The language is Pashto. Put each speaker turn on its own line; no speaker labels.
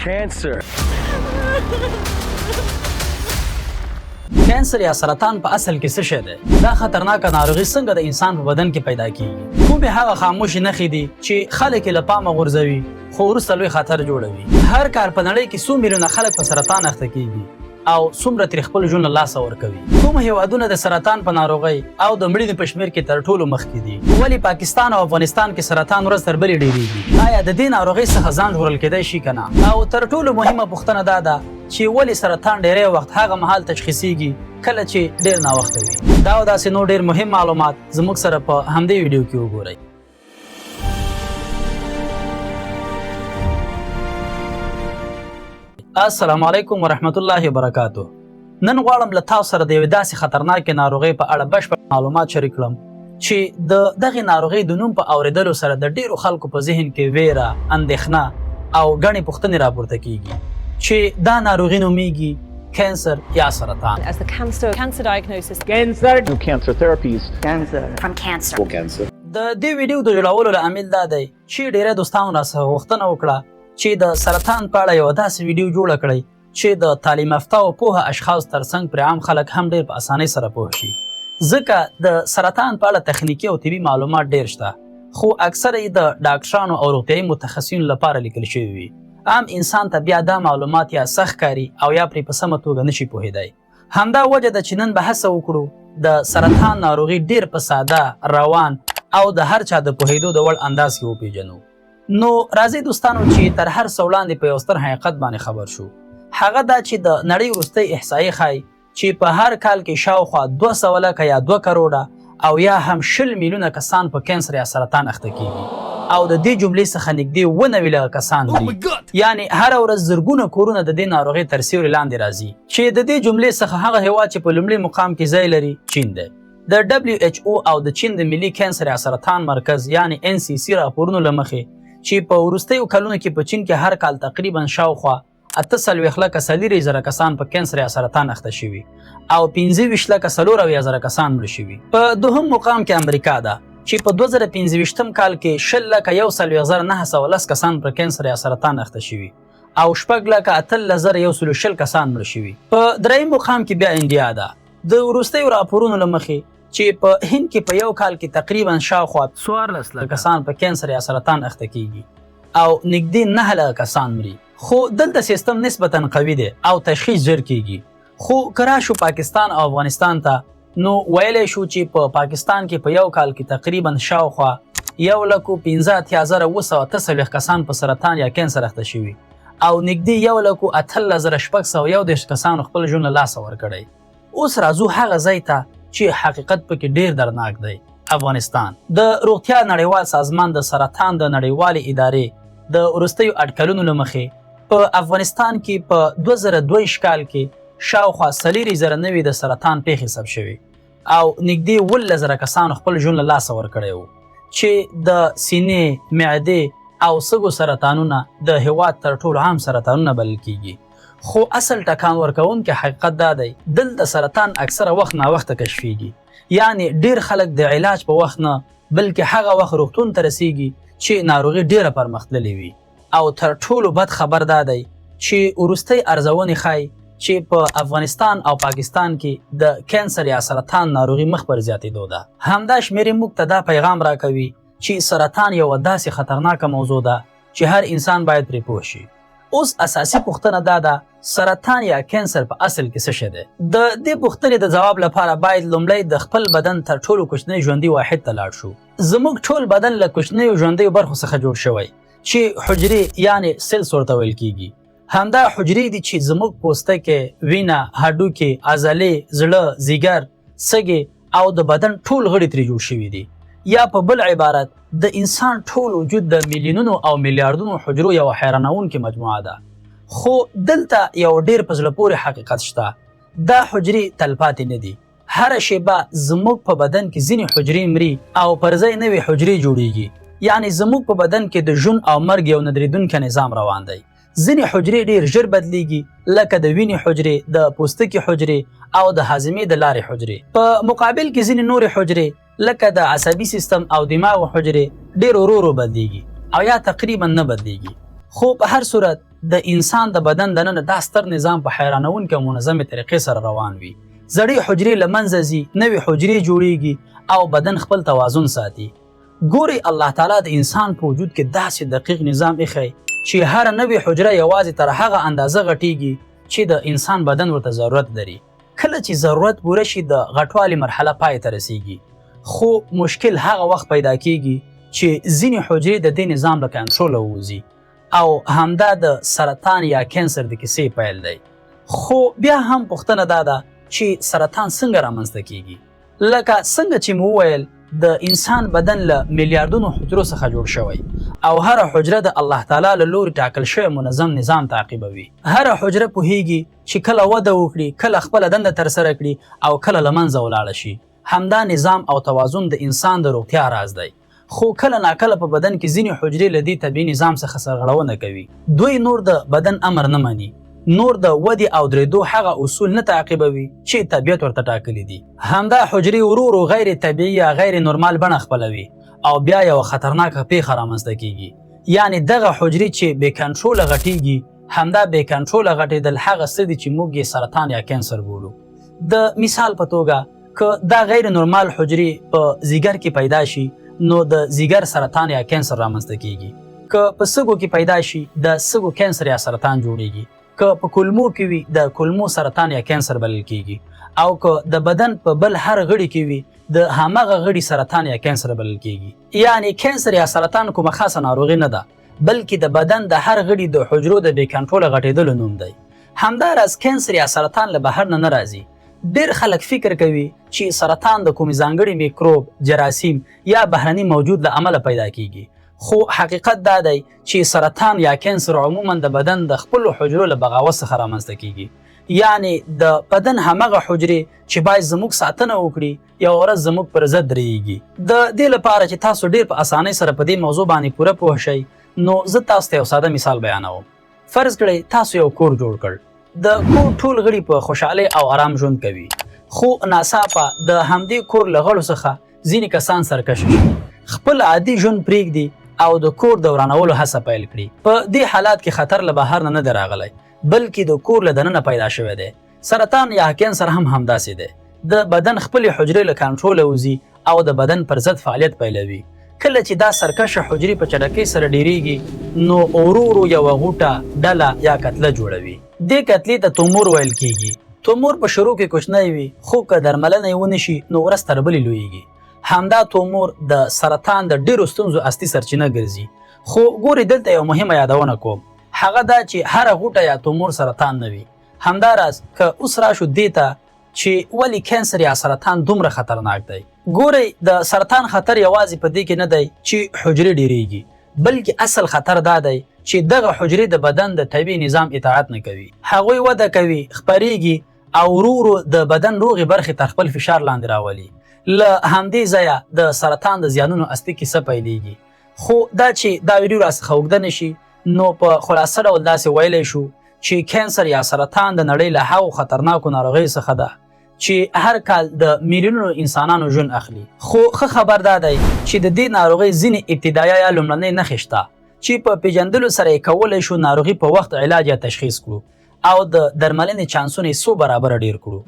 cancer.
کانسر یا سرطان په اصل کې څه شی دی؟ دا خطرناکه ناروغي څنګه د انسان په بدن کې پیدا کیږي؟ کومې هغه خاموشي نښې دي چې خلک یې له پامه غورځوي خو وروسته لوی خطر جوړوي؟ هر کال په نړۍ کې څو میلیونه خلک په سرطان اخته کیږي او څومره ترې خپل ژوند له لاسه ورکوي؟ کوم هیوادونه د سرطان په ناروغۍ او د مړینې په شمېر کې تر ټولو مخکې دي؟ ولې پاکستان او افغانستان کې سرطان ورځ تر بلې ډېرېږي؟ آیا د دې ناروغۍ څخه ځان ژغورل کېدای شي که نه؟ او تر ټولو مهمه پوښتنه دا ده چې ولې سرطان ډېری وخت هغه مهال تشخیصیږي کله چې ډېر ناوخته وي؟ دا او داسې نور ډېر مهم معلومات زموږ سره په همدې ویډیو کې وګورئ. السلام علیکم ورحمت الله وبرکاتو. نن غواړم له تاسو سره د یوې داسې خطرناکې ناروغۍ په اړه بشپړ معلومات شریک کړم چې د دغې ناروغۍ د نوم په اورېدلو سره د ډېرو خلکو په ذهن کې ویره، اندېښنه او ګڼې پوښتنې راپورته کیږي چې دا ناروغي نومیږي cancer یا سرطان.
As the cancer diagnosis.
Cancer. New cancer therapies.
Cancer. From cancer.
For cancer.
د دې ویډیو د جوړولو لامل دا دی چې ډېری دوستانو راڅخه غوښتنه وکړه چې د سرطان په اړه یوه داسې ویډیو جوړه کړئ چې د تعلیم یافته او پوهه اشخاص ترڅنګ پرې عام خلک هم ډېر په اسانۍ سره پوه شي. ځکه د سرطان په اړه تخنیکي او طبي معلومات ډېر شته خو اکثره یې د ډاکټرانو او روغتیایي متخصصینو لپاره لیکل شوي وي. عام انسان ته بیا دا معلومات یا سخت کاري او یا پرې په سمه توګه نشي پوهېدی. همدا وجه ده چې نن به هڅه وکړو د سرطان ناروغي ډېر په ساده، روان او د هر چا د پوهېدو د وړ انداز کې وپېژنو. نو راځئ دوستانو چې تر هر څه وړاندې په یو ستر حقیقت باندې خبر شو. هغه دا چې د نړۍ وروستۍ احصایې ښایي چې په هر کال کې شاوخوا 200 لکه یا 2 کروړه او یا هم 20 میلیونه کسان په کانسر یا سرطان اخته کیږي او د دې جملې څخه نږدې 90 لکه کسان دي. یعنی هر ورځ زرګونه کورونه د دې ناروغۍ تر سیوري لاندې راځي چې د دې جملې څخه هغه هیواد چې په لومړي مقام کې ځای لري چین دی. د WHO او د چین د ملي کانسر یا سرطان مرکز یعنی NCC راپورونو له مخې چې په وروستیو کلونو کې په چین کې هر کال تقریبا شاوخوا 48 لکه 40,000 کسان په کانسر یا سرطان اخته شوي او 25 لکه 40,000 کسان مړه شوي. په دوهم مقام کې امریکا ده چې په 2025 کال کې 20 لکه 1,910 کسان پر کانسر یا سرطان اخته شوي او 6 لکه 8,120 کسان مړه شوي. په دریم مقام کې بیا انډیا ده. د وروستیو راپورونو له مخې چې په هند کې په یو کال کې تقریبا شاوخوا 14 لکه کسان په کانسر یا سرطان اخته کیږي او نږدې 9 لکه کسان مري. خو دلته سیستم نسبتا قوي دی او تشخیص ژر کیږي. خو که راشو پاکستان او افغانستان ته نو ویلی شو چې په پاکستان کې په یو کال کې تقریبا شاوخوا 1,15,993 کسان په سرطان یا کانسر اخته شوي او نږدې 1,18,601 کسانو خپل ژوند له لاسه ورکړی. اوس راځو هغه ځای ته چې حقیقت پکې ډېر درناک دی. افغانستان د روغتیا نړیوال سازمان د سرطان د نړیوالې ادارې د وروستیو اټکلونو له مخې په افغانستان کې په 2022 کال کې شاوخوا 4,000 د سرطان پیښې ثبت شوي او نږدې 17,000 کسانو خپل ژوند له لاسه ورکړی و چې د سینې، معدې او سږو سرطانونه د هېواد تر ټولو عام سرطانونه بلل کیږي. خو اصل ټکان ورکوونکی حقیقت دا دی دلته سرطان اکثره وخت ناوخته کشفیږي. یعنی ډېر خلک د علاج په وخت نه بلکې هغه وخت روغتون ته رسیږي چې ناروغي ډېره پرمختللې وي. او تر ټولو بد خبر دا دی چې وروستۍ ارزونې ښایي چې په افغانستان او پاکستان کې د کانسر یا سرطان ناروغي مخ پر زیاتېدو ده. همدا شمېرې موږ ته دا پیغام راکوي چې سرطان یوه داسې خطرناکه موضوع ده چې هر انسان باید پرې پوه شي. اوس اساسي پوښتنه دا ده سرطان یا کانسر په اصل کې څه شی دی؟ د دې پوښتنې د ځواب لپاره باید لومړی د خپل بدن تر ټولو کوچنی ژوندي واحد ته لاړ شو. زموږ ټول بدن له کوچنیو ژوندیو برخو څخه جوړ شوی چې حجرې یعنی سیلز ورته ویل کیږي. همدا حجرې دي چې زموږ پوستکی، وینه، هډوکي، عضلې، زړه، ځیګر، سږي او د بدن ټول غړي ترې جوړ شوي دي. یا په بل عبارت د انسان ټول وجود د میلیونونو او میلیاردونو حجرو یو حیرانوونکې مجموعه ده. خو دلته یو ډېر په زړه پورې حقیقت شته. دا حجرې تلپاتې نه دي. هره شیبه زموږ په بدن کې ځینې حجرې مري او پر ځای نوې حجرې جوړیږي. یعنی زموږ په بدن کې د ژوند او مرګ یو نه درېدونکی نظام روان دی. ځینې حجرې ډېر ژر بدلیږي لکه د وینې حجرې، د پوستکي حجرې او د هاضمې د لارې حجرې. په مقابل کې ځینې نورې حجرې لکه د عصبي سیستم او دماغ حجرې ډېر ورو ورو بدلیږي او یا تقریبا نه بدلیږي. خو په هر صورت د انسان د بدن دننه دا ستر نظام په حیرانونکې او منظمې طریقې سره روان وي. زړې حجرې له منځه ځي، نوې حجرې جوړیږي او بدن خپل توازن ساتي. ګوري الله تعالی د انسان په وجود کې داسې دقیق نظام ایښی چې هر نوې حجره یوازې تر هغه اندازه غټیږي چې د انسان بدن ورته ضرورت لري. کله چې ضرورت پوره شي د غټوالي مرحله پای ته رسیږي. خو مشکل هغه وخت پیدا کیږي چې ځینې حجرې د دې نظام له کنټروله ووځي او همدا د سرطان یا کینسر د کیسې پیل دی. خو بیا هم پوښتنه دا ده چې سرطان څنګه رامنځته کیږي. لکه څنګه چې مو وویل د انسان بدن له میلیاردونو حجرو څخه جوړ شوی او هر حجره د الله تعالی له لوري ټاکل شوی منظم نظام تعقیبوي. هر حجره پوهیږي چې کله وده وکړي، کله خپله دنده ترسره کړي او کله له منځه ولاړه شي. همدا نظام او توازن د انسان د روغتیا راز دی. خو کله ناکله په بدن کې ځینې حجرې له دې طبیعي نظام څخه سرغړونه کوي. دوی نور د بدن امر نه مني، نور د ودې او درېدو هغه اصول نه تعقیبوي چې طبیعت ورته ټاکلي دي. همدا حجرې ورو ورو غیر طبیعي یا غیر نورمال بڼه خپلوي او بیا یو خطرناکه پیښه رامنځته کیږي. یعنی دغه حجرې چې بې کنټروله غټیږي، همدا بې کنټروله غټېدل هغه څه دي چې موږ یې سرطان یا کینسر بولو. د مثال په توګه که دا غیر نورمال حجرې په ځیګر کې پیدا شي نو د ځیګر سرطان یا کینسر رامنځته کیږي. که په سږو کې پیدا شي د سږو کینسر یا سرطان جوړیږي. که په کولمو کې وي د کولمو سرطان یا کینسر بلل کیږي. او که د بدن په بل هر غړي کې وي د هماغه غړي سرطان یا کینسر بلل کیږي. یعنی کینسر یا سرطان کومه خاصه ناروغي نه ده، بلکې د بدن د هر غړي د حجرو د بې کنټروله غټېدلو نوم دی. همداراز کینسر یا سرطان له بهر نه راځي. ډېر خلک فکر کوي چې سرطان د کومې ځانګړي میکروب، جراثیم یا بهرني موجود له امله پیدا کیږي. خو حقیقت دا دی چې سرطان یا کینسر عموما د بدن د خپلو حجرو له بغاوت څخه رامنځته کیږي. یعنی د بدن همغه حجرې چې باید زموږ ساتنه وکړي یوه ورځ زموږ پر ضد درېږي. د دې لپاره چې تاسو ډېر په اسانۍ سره په دې موضوع باندې پوره پوه شئ نو زه تاسو ته یو ساده مثال بیانوم. فرض کړئ تاسو یو کور جوړ کړ. د کور ټول غړي په خوشحالۍ او آرام ژوند کوي. خو ناڅاپه د همدې کور له غړو څخه ځینې کسان سرکشه شي، خپل عادي ژوند پرېږدي او د کور د ورانولو هڅه پیل کړي. په دې حالات کې خطر له بهر نه دی راغلی بلکې د کور له دننه پیدا شوی دی. سرطان یا کینسر هم همداسې دی. د بدن خپلې حجرې له کنټروله وځي او د بدن پر ضد فعالیت پیلوي. کله چې دا سرکشه حجرې په چټکۍ سره ډیریږي نو ورو ورو یوه غوټه، ډله یا کتله جوړوي. دې کتلې ته تومور ویل کیږي. تومور په شروع کې کوچنی وي خو که درملنه یې ونه شي نو ورځ تر بلې لویږي. همدا تومور د سرطان د ډیرو ستونزو اصلي سرچینه ګرځي. خو ګوري دلته یو مهمه یادونه کوم، هغه دا چې هره غوټه یا تومور سرطان نه وي. همداراز که اوس راشو دې ته چې ولې کینسر یا سرطان دومره خطرناک دی. ګورئ د سرطان خطر یوازې په دې کې نه دی چې حجرې ډیریږي، بلکې اصل خطر دا دی چې دغه حجرې د بدن د طبیعي نظام اطاعت نه کوي. هغوی وده کوي، خپریږي او ورو ورو د بدن روغې برخې تر خپل فشار لاندې راولي. له همدې ځایه د سرطان د زیانونو اصلي کیسه پیلېږي. خو دا چې دا ویډیو راڅخه اوږده نه شي نو په خلاصه ډول داسې ویلی شو چې کینسر یا سرطان د نړۍ له هغو خطرناکو ناروغیو څخه ده چې هر کال د میلیونونو انسانانو ژوند اخلي. خو ښه خبر دا دی چې د دې ناروغۍ ځینې ابتدایي یا لومړنۍ نښې شته چې په پیژندلو سره یې کولی شو ناروغي په وخت علاج یا تشخیص کړو او د درملنې چانسونه یې څو برابره ډېر کړو.